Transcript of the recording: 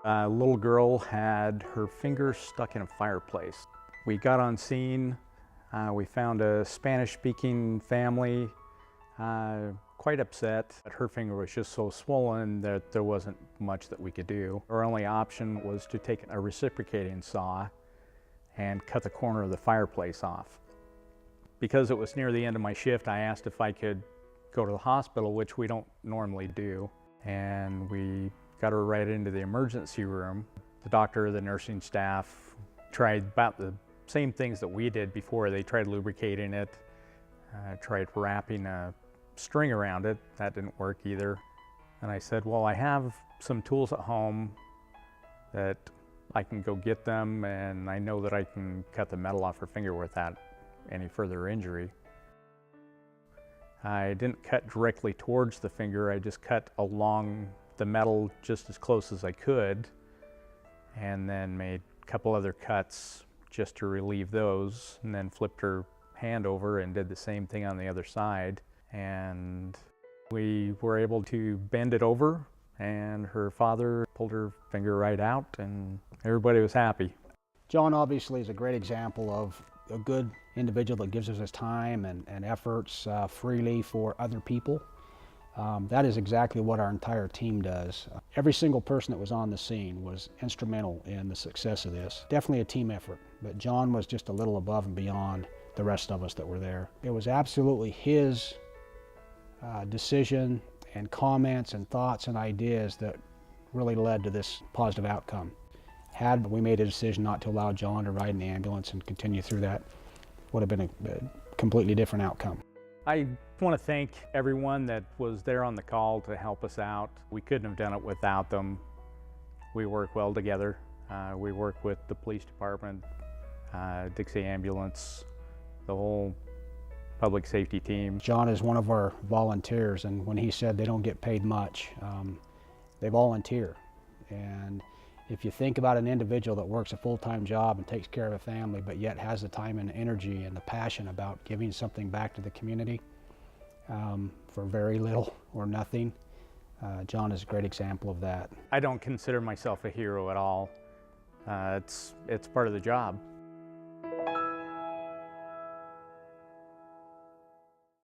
A little girl had her finger stuck in a fireplace. We got on scene. We found a Spanish-speaking family, quite upset. Her finger was just so swollen that there wasn't much that we could do. Our only option was to take a reciprocating saw and cut the corner of the fireplace off. Because it was near the end of my shift, I asked if I could go to the hospital, which we don't normally do. And we got her right into the emergency room. The doctor, the nursing staff tried about the same things that we did before. They tried lubricating it, tried wrapping a string around it. That didn't work either. And I said, well, I have some tools at home that I can go get them, and I know that I can cut the metal off her finger without any further injury. I didn't cut directly towards the finger. I just cut along the metal just as close as I could, and then made a couple other cuts just to relieve those, and then flipped her hand over and did the same thing on the other side. And we were able to bend it over, and her father pulled her finger right out, and everybody was happy. John obviously is a great example of a good individual that gives us his time and efforts freely for other people. That is exactly what our entire team does. Every single person that was on the scene was instrumental in the success of this. Definitely a team effort, but John was just a little above and beyond the rest of us that were there. It was absolutely his decision and comments and thoughts and ideas that really led to this positive outcome. Had we made a decision not to allow John to ride in the ambulance and continue through that, would have been a completely different outcome. I want to thank everyone that was there on the call to help us out. We couldn't have done it without them. We work well together. We work with the police department, Dixie Ambulance, the whole public safety team. John is one of our volunteers, and when he said they don't get paid much, they volunteer. And if you think about an individual that works a full-time job and takes care of a family, but yet has the time and energy and the passion about giving something back to the community for very little or nothing, John is a great example of that. I don't consider myself a hero at all. It's part of the job.